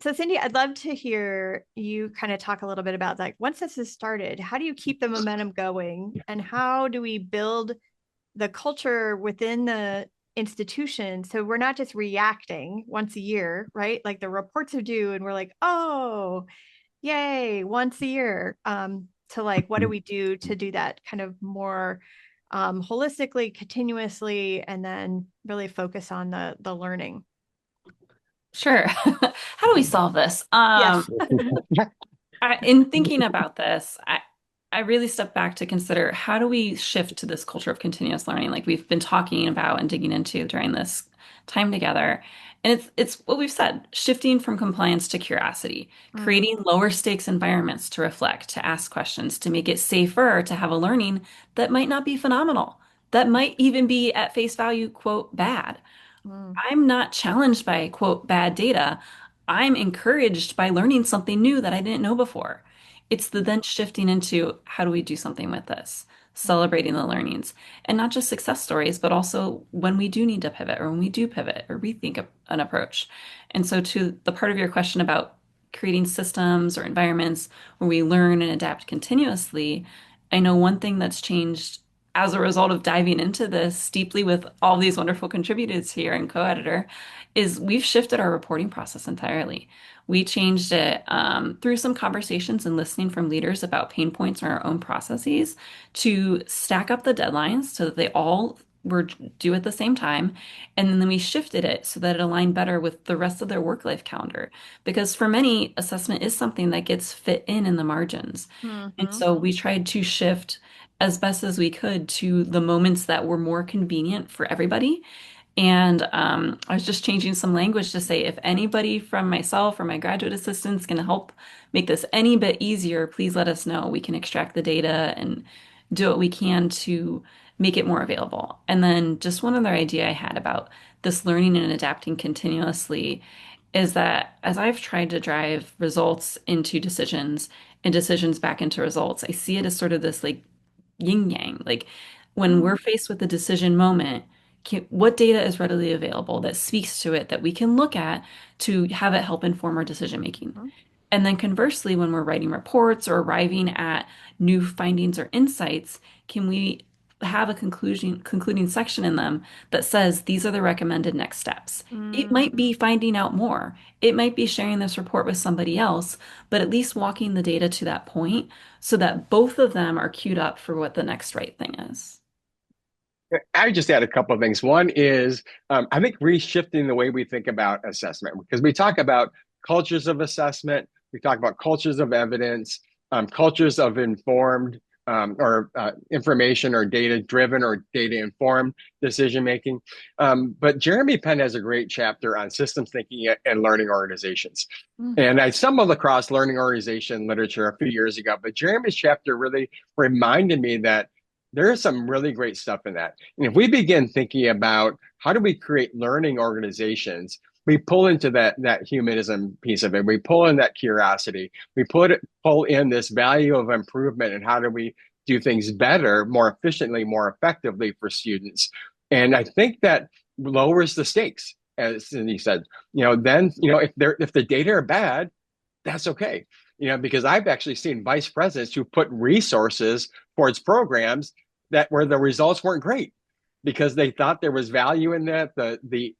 Speaker 2: So Cindy, I'd love to hear you kind of talk a little bit about like once this has started, how do you keep the momentum going and how do we build the culture within the institution so we're not just reacting once a year, right? Like the reports are due and we're like, oh, yay, once a year. To like, what do we do to do that kind of more holistically, continuously, and then really focus on the learning?
Speaker 3: Sure. How do we solve this?
Speaker 2: Yes.
Speaker 3: In thinking about this, I really step back to consider how do we shift to this culture of continuous learning, like we've been talking about and digging into during this time together. And it's what we've said, shifting from compliance to curiosity, creating lower stakes environments to reflect, to ask questions, to make it safer to have a learning that might not be phenomenal, that might even be at face value, quote, bad.
Speaker 2: Mm,
Speaker 3: I'm not challenged by, quote, bad data. I'm encouraged by learning something new that I didn't know before. It's the then shifting into how do we do something with this, celebrating the learnings, and not just success stories, but also when we do need to pivot or when we do pivot or rethink an approach. And so, to the part of your question about creating systems or environments where we learn and adapt continuously, I know one thing that's changed as a result of diving into this deeply with all these wonderful contributors here and co-editor is we've shifted our reporting process entirely. We changed it through some conversations and listening from leaders about pain points in our own processes to stack up the deadlines so that they all were due at the same time. And then we shifted it so that it aligned better with the rest of their work life calendar. Because for many, assessment is something that gets fit in the margins. And
Speaker 2: mhm,
Speaker 3: so we tried to shift as best as we could to the moments that were more convenient for everybody. And I was just changing some language to say, if anybody from myself or my graduate assistants can help make this any bit easier, please let us know. We can extract the data and do what we can to make it more available. And then just one other idea I had about this learning and adapting continuously is that as I've tried to drive results into decisions and decisions back into results, I see it as sort of this like yin yang. Like when we're faced with a decision moment, what data is readily available that speaks to it that we can look at to have it help inform our decision making?
Speaker 2: mhm,
Speaker 3: And then conversely, when we're writing reports or arriving at new findings or insights, can we have a concluding section in them that says these are the recommended next steps? It
Speaker 2: mm,
Speaker 3: might be finding out more. It might be sharing this report with somebody else, but at least walking the data to that point so that both of them are queued up for what the next right thing is.
Speaker 1: I would just add a couple of things. One is, I think reshifting the way we think about assessment, because we talk about cultures of assessment, we talk about cultures of evidence, cultures of informed or information or data driven or data informed decision making. But Jeremy Penn has a great chapter on systems thinking and learning organizations.
Speaker 2: mm,
Speaker 1: And I stumbled across learning organization literature a few years ago, but Jeremy's chapter really reminded me that there is some really great stuff in that. And if we begin thinking about how do we create learning organizations, we pull into that humanism piece of it. We pull in that curiosity. We pull in this value of improvement and how do we do things better, more efficiently, more effectively for students. And I think that lowers the stakes, as Cindy said. Then if the data are bad, that's okay. Because I've actually seen vice presidents who put resources towards programs that where the results weren't great because they thought there was value in that. The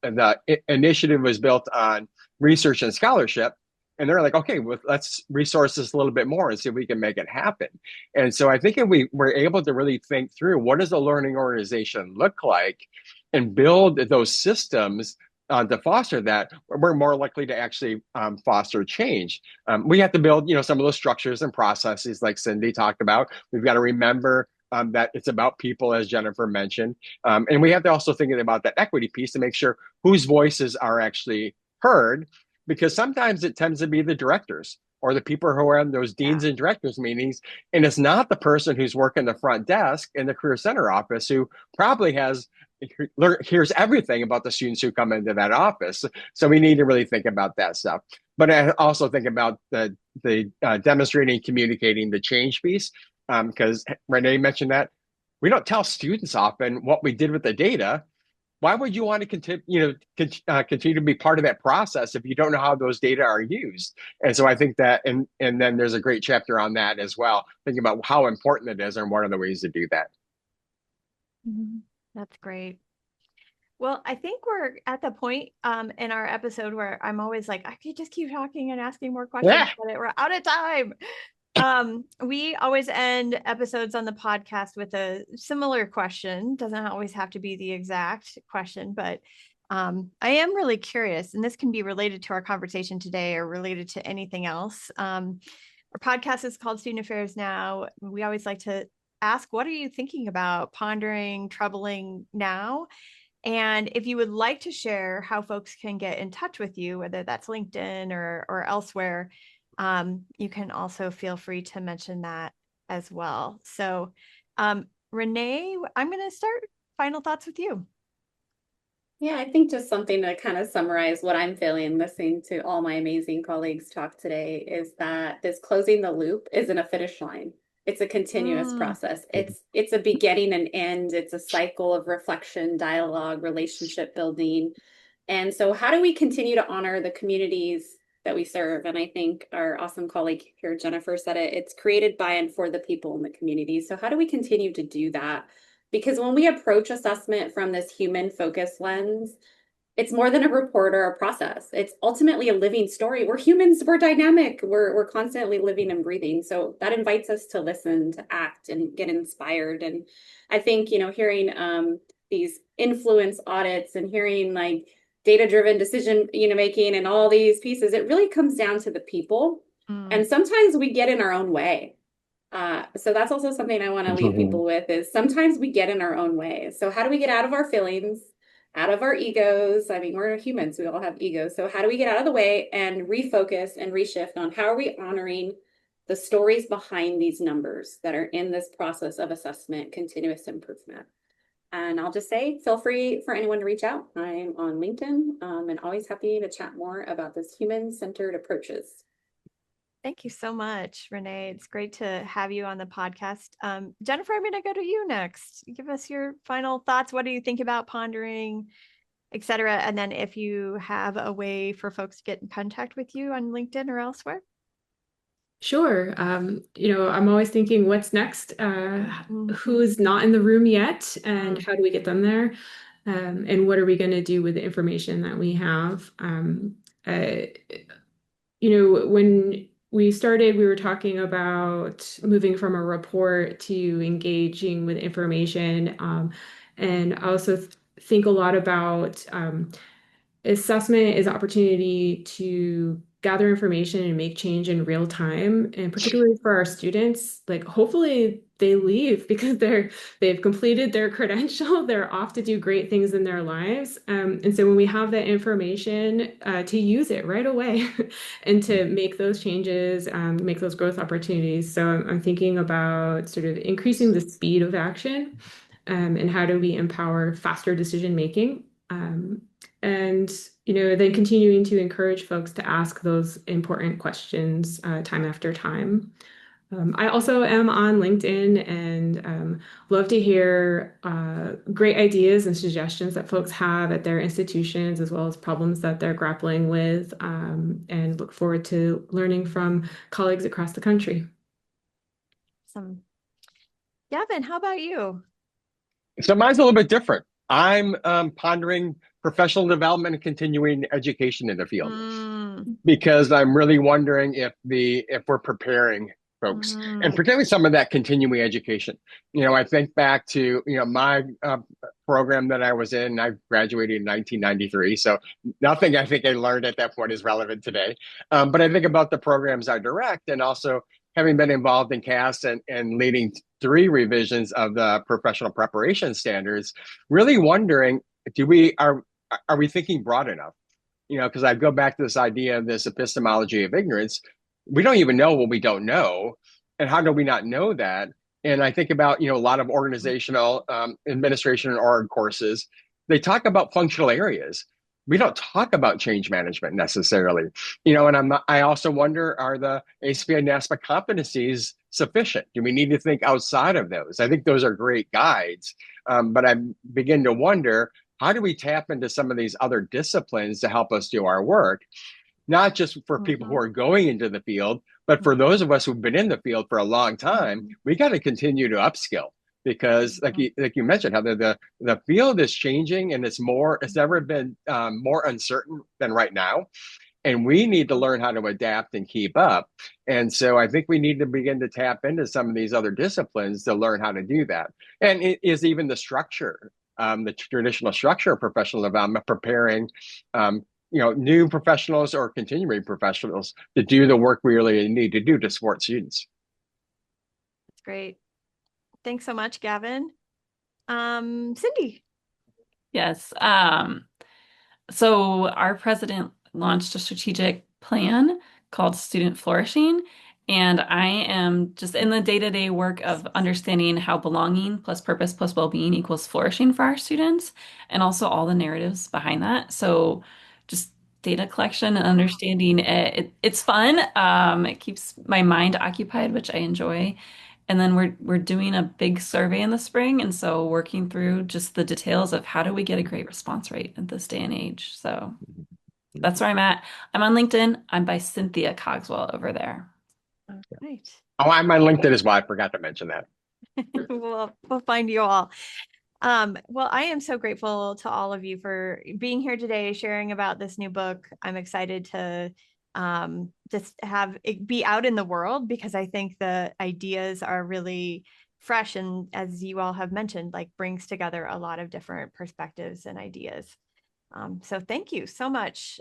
Speaker 1: initiative was built on research and scholarship, and they're like, okay, well, let's resource this a little bit more and see if we can make it happen. And so I think if we were able to really think through what does a learning organization look like and build those systems to foster that, we're more likely to actually foster change. We have to build, some of those structures and processes like Cindy talked about. We've got to remember that it's about people, as Jennifer mentioned. And we have to also think about that equity piece to make sure whose voices are actually heard, because sometimes it tends to be the directors or the people who are in those deans and directors meetings. And it's not the person who's working the front desk in the Career Center office who probably hears everything about the students who come into that office. So we need to really think about that stuff. But I also think about the demonstrating, communicating the change piece, because Renee mentioned that we don't tell students often what we did with the data. Why would you want to continue to be part of that process if you don't know how those data are used? And so I think that, and then there's a great chapter on that as well, thinking about how important it is and what are the ways to do that.
Speaker 2: mhm. That's great. Well, I think we're at the point in our episode where I'm always like, I could just keep talking and asking more questions,
Speaker 1: Yeah.
Speaker 2: but we're out of time. We always end episodes on the podcast with a similar question. Doesn't always have to be the exact question, but I am really curious, and this can be related to our conversation today or related to anything else. Our podcast is called Student Affairs Now. We always like to ask, what are you thinking about, pondering, troubling now? And if you would like to share how folks can get in touch with you, whether that's LinkedIn or elsewhere, you can also feel free to mention that as well. So, Renee, I'm going to start final thoughts with you.
Speaker 5: Yeah, I think just something to kind of summarize what I'm feeling listening to all my amazing colleagues talk today is that this closing the loop isn't a finish line. It's a continuous process. It's a beginning and end. It's a cycle of reflection, dialogue, relationship building. And so how do we continue to honor the communities that we serve? And I think our awesome colleague here, Jennifer, said it. It's created by and for the people in the community. So how do we continue to do that? Because when we approach assessment from this human focused lens, it's more than a report or a process. It's ultimately a living story. We're humans, we're dynamic, we're constantly living and breathing. So that invites us to listen, to act, and get inspired. And I think, hearing these influence audits and hearing like data-driven decision, making and all these pieces, it really comes down to the people. And sometimes we get in our own way. So that's also something I want to leave people with is sometimes we get in our own way. So how do we get out of our feelings, out of our egos? I mean, we're humans, we all have egos. So how do we get out of the way and refocus and reshift on how are we honoring the stories behind these numbers that are in this process of assessment, continuous improvement? And I'll just say, feel free for anyone to reach out. I'm on LinkedIn and always happy to chat more about this human-centered approaches.
Speaker 2: Thank you so much, Renee. It's great to have you on the podcast. Jennifer, I'm going to go to you next. Give us your final thoughts. What do you think about pondering, et cetera? And then if you have a way for folks to get in contact with you on LinkedIn or elsewhere.
Speaker 4: Sure. I'm always thinking, what's next? Who's not in the room yet, and how do we get them there? And what are we going to do with the information that we have? When we started, we were talking about moving from a report to engaging with information. And I also think a lot about assessment is an opportunity to gather information and make change in real time. And particularly for our students, like hopefully they leave because they've completed their credential, they're off to do great things in their lives. And so when we have that information, to use it right away and to make those changes, make those growth opportunities. So I'm thinking about sort of increasing the speed of action, and how do we empower faster decision making. And then continuing to encourage folks to ask those important questions time after time. I also am on LinkedIn and love to hear great ideas and suggestions that folks have at their institutions, as well as problems that they're grappling with, and look forward to learning from colleagues across the country.
Speaker 2: Awesome. Gavin, how about you?
Speaker 1: So mine's a little bit different. I'm pondering professional development and continuing education in the field because I'm really wondering if we're preparing folks, and particularly some of that continuing education. I think back to my program that I was in. I graduated in 1993, so nothing I think I learned at that point is relevant today. But I think about the programs I direct, and also having been involved in CAS and leading 3 revisions of the professional preparation standards, really wondering, are we thinking broad enough? Because I go back to this idea of this epistemology of ignorance. We don't even know what we don't know. And how do we not know that? And I think about, a lot of organizational administration and org courses. They talk about functional areas. We don't talk about change management necessarily. And I also wonder, are the ACPI and NASPA competencies sufficient? Do we need to think outside of those? I think those are great guides. But I begin to wonder, how do we tap into some of these other disciplines to help us do our work? Not just for people who are going into the field, but for those of us who've been in the field for a long time, we got to continue to upskill because, like you mentioned, how the field is changing and it's never been more uncertain than right now. and we need to learn how to adapt and keep up. And so I think we need to begin to tap into some of these other disciplines to learn how to do that. And it is even the structure, the traditional structure of professional development, preparing new professionals or continuing professionals to do the work we really need to do to support students.
Speaker 2: That's great. Thanks so much, Gavin. Cindy.
Speaker 3: Yes. So our president launched a strategic plan called Student Flourishing. And I am just in the day-to-day work of understanding how belonging plus purpose plus well-being equals flourishing for our students, and also all the narratives behind that. So just data collection and understanding it's fun. It keeps my mind occupied, which I enjoy. And then we're doing a big survey in the spring, and so working through just the details of how do we get a great response rate at this day and age. So that's where I'm at. I'm on LinkedIn. I'm by Cynthia Cogswell over there.
Speaker 2: All right.
Speaker 1: Oh, I'm on LinkedIn as well. I forgot to mention that.
Speaker 2: We'll find you all. Well, I am so grateful to all of you for being here today, sharing about this new book. I'm excited to just have it be out in the world, because I think the ideas are really fresh, and as you all have mentioned, like brings together a lot of different perspectives and ideas. So thank you so much.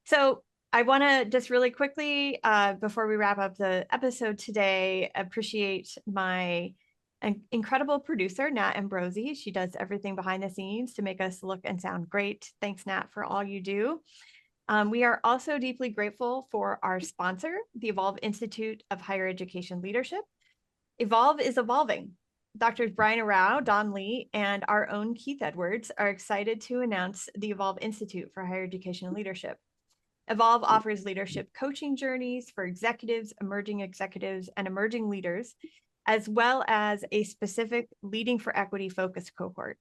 Speaker 2: So I want to just really quickly, before we wrap up the episode today, appreciate my incredible producer, Nat Ambrosi. She does everything behind the scenes to make us look and sound great. Thanks, Nat, for all you do. We are also deeply grateful for our sponsor, the Evolve Institute of Higher Education Leadership. Evolve is evolving. Drs. Brian Arau, Don Lee, and our own Keith Edwards are excited to announce the Evolve Institute for Higher Education Leadership. Evolve offers leadership coaching journeys for executives, and emerging leaders, as well as a specific Leading for Equity focused cohort.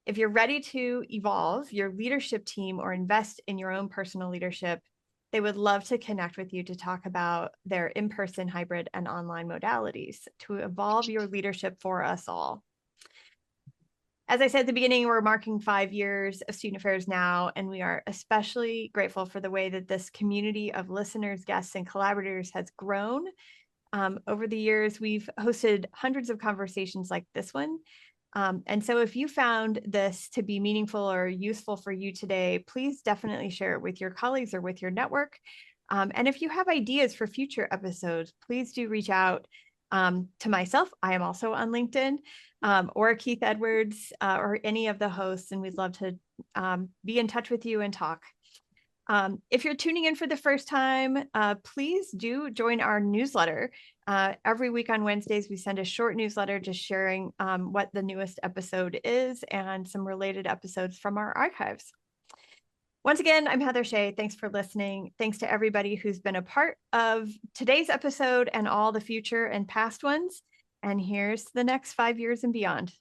Speaker 2: If you're ready to evolve your leadership team or invest in your own personal leadership, they would love to connect with you to talk about their in-person, hybrid, and online modalities to evolve your leadership for us all. As I said at the beginning, we're marking 5 years of Student Affairs Now, and we are especially grateful for the way that this community of listeners, guests, and collaborators has grown. Over the years, we've hosted hundreds of conversations like this one. And so if you found this to be meaningful or useful for you today, please definitely share it with your colleagues or with your network. And if you have ideas for future episodes, please do reach out to myself. I am also on LinkedIn, or Keith Edwards, or any of the hosts, and we'd love to be in touch with you and talk. If you're tuning in for the first time, please do join our newsletter. Every week on Wednesdays, we send a short newsletter just sharing what the newest episode is and some related episodes from our archives. Once again, I'm Heather Shea. Thanks for listening. Thanks to everybody who's been a part of today's episode and all the future and past ones. And here's the next 5 years and beyond.